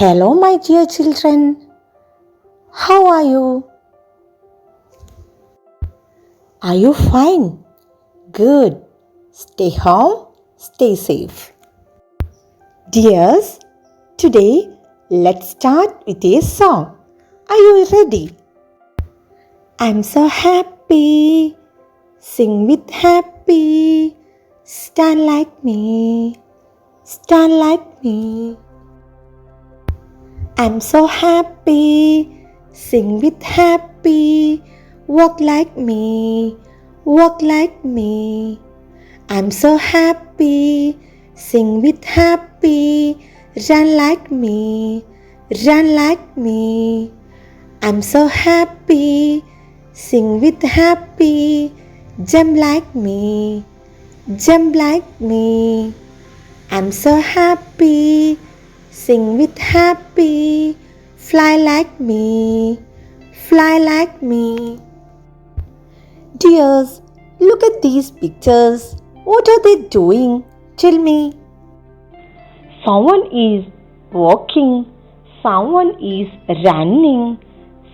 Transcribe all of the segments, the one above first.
Hello, my dear children. How are you? Are you fine? Good. Stay home, stay safe. Dears, today let's start with a song. Are you ready? I'm so happy. Sing with happy. Stand like me. Stand like me. I'm so happy. Sing with happy. Walk like me. Walk like me. I'm so happy. Sing with happy. Run like me. Run like me. I'm so happy. Sing with happy. Jump like me. Jump like me. I'm so happy. Sing with happy. Fly like me. Fly like me. Dears, look at these pictures. What are they doing? Tell me. Someone is walking, someone is running,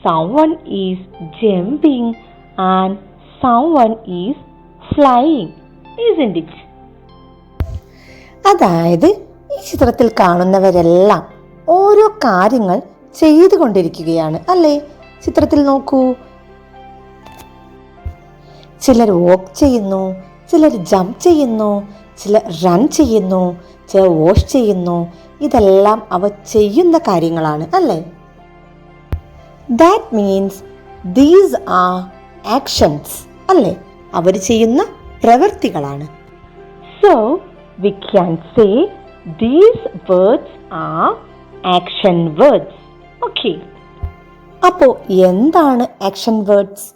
someone is jumping, and someone is flying, isn't it? അതായത് ഈ ചിത്രത്തിൽ കാണുന്നവരെല്ലാം ഓരോ കാര്യങ്ങൾ ചെയ്തുകൊണ്ടിരിക്കുകയാണ് അല്ലേ? ചിത്രത്തിൽ നോക്കൂ. ചിലർ വോക്ക് ചെയ്യുന്നു, ചിലർ ജംപ് ചെയ്യുന്നു, ചിലർ റൺ ചെയ്യുന്നു, ചിലർ വാഷ് ചെയ്യുന്നു. ഇതെല്ലാം അവ ചെയ്യുന്ന കാര്യങ്ങളാണ് അല്ലേ? That means these are actions അല്ലേ? അവർ ചെയ്യുന്ന പ്രവൃത്തികളാണ്. So we can say these words are action words. Okay. അപ്പോൾ എന്താണ് ആക്ഷൻ വേർഡ്സ്?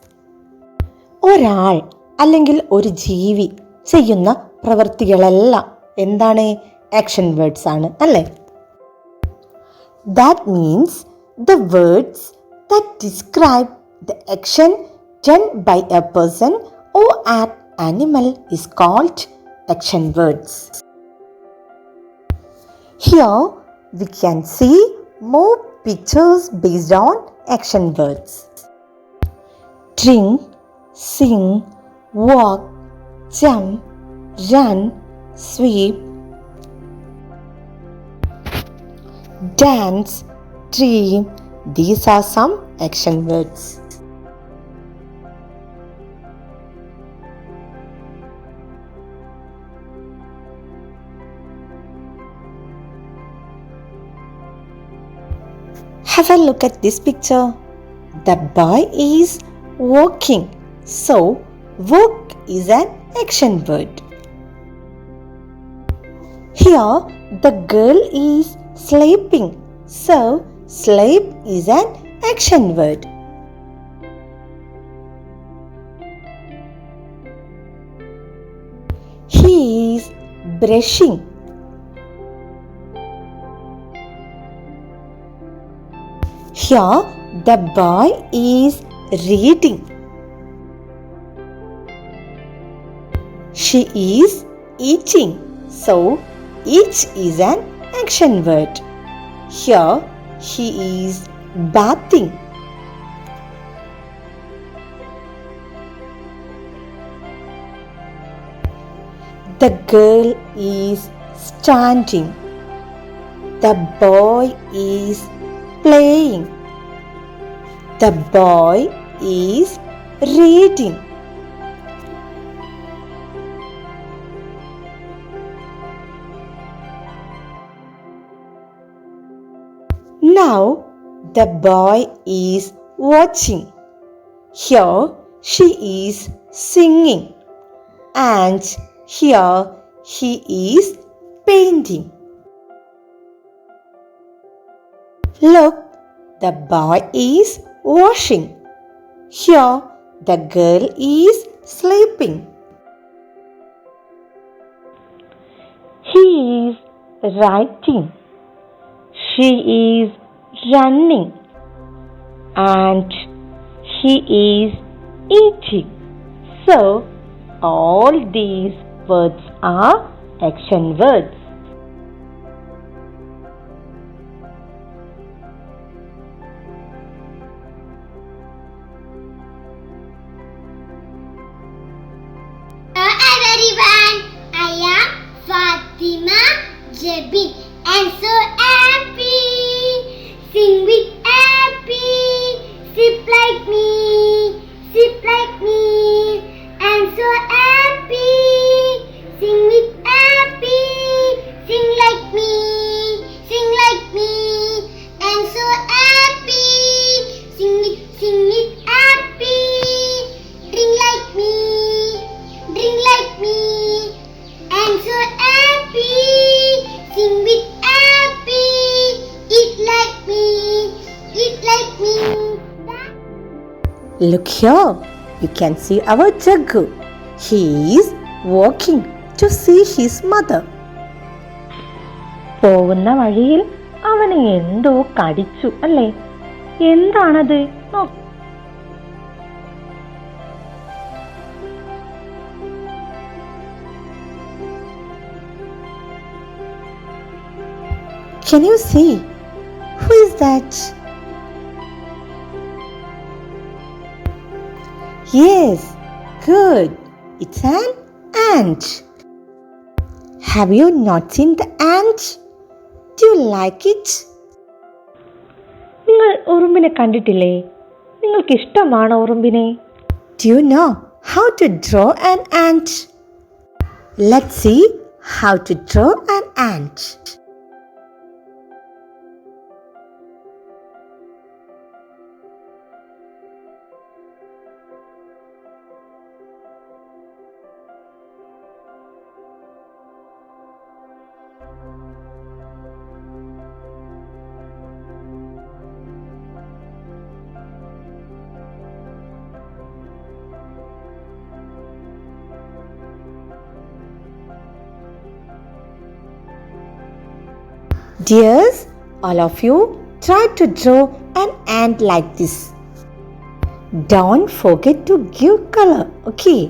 ഒരാൾ അല്ലെങ്കിൽ ഒരു ജീവി ചെയ്യുന്ന പ്രവൃത്തികളെല്ലാം എന്താണ്? ആക്ഷൻ വേർഡ്സ് ആണ് അല്ലേ? That means the words that describe the action done by a person or an animal is called action words. Here we can see more pictures based on action words. Drink, sing, walk, jump, run, sweep, dance, dream. These are some action words. Have a look at this picture. The boy is walking. So, walk is an action word. Here, the girl is sleeping. So, sleep is an action word. He is brushing. Here, the boy is reading. She is eating. So, eat is an action word. Here, he is bathing. The girl is standing. The boy is playing. The boy is reading. Now the boy is watching. Here she is singing. And here he is painting. Look, the boy is washing. Here, the girl is sleeping. He is writing. She is running. And he is eating. So, All these words are action words. Hello everyone, I am Fatima Jabin and so happy. Sing with happy, sip like me, sip like me. And so happy. Sing with happy, sing like me, sing like me. And so happy. Sing with happy. Drink like me, drink like me. And so happy. Sing with happy. Eat like me, eat like me. Look here, you can see our Jaggu. He is walking to see his mother. പോകുന്ന വഴിയിൽ അവനെ എന്തോ കടിച്ചു അല്ലേ? എന്താണത്? Can you see? Who is that? Yes, good. It's an ant. Have you not seen the ant? Do you like it? നിങ്ങൾ ഉറുമ്പിനെ കണ്ടിട്ടില്ലേ? നിങ്ങൾക്ക് ഇഷ്ടമാണോ ഉറുമ്പിനെ? Do you know how to draw an ant? Let's see how to draw an ant. Dears, all of you try to draw an ant like this. Don't forget to give color, okay?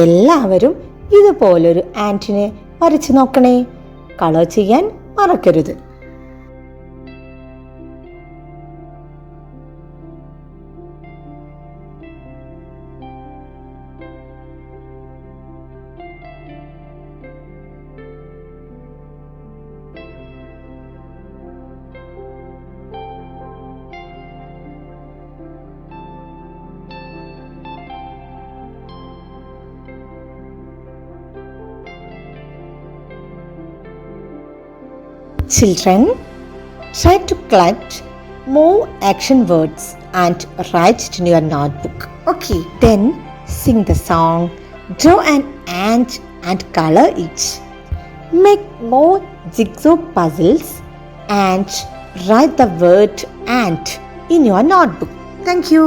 എല്ലാവരും ഇതുപോലൊരു ആന്റിനെ വരച്ചു നോക്കണേ. Colour ചെയ്യാൻ മറക്കരുത്. Children, try to collect more action words and write it in your notebook. Okay, then sing the song, draw an ant and color it. Make more jigsaw puzzles and write the word ant in your notebook. Thank you.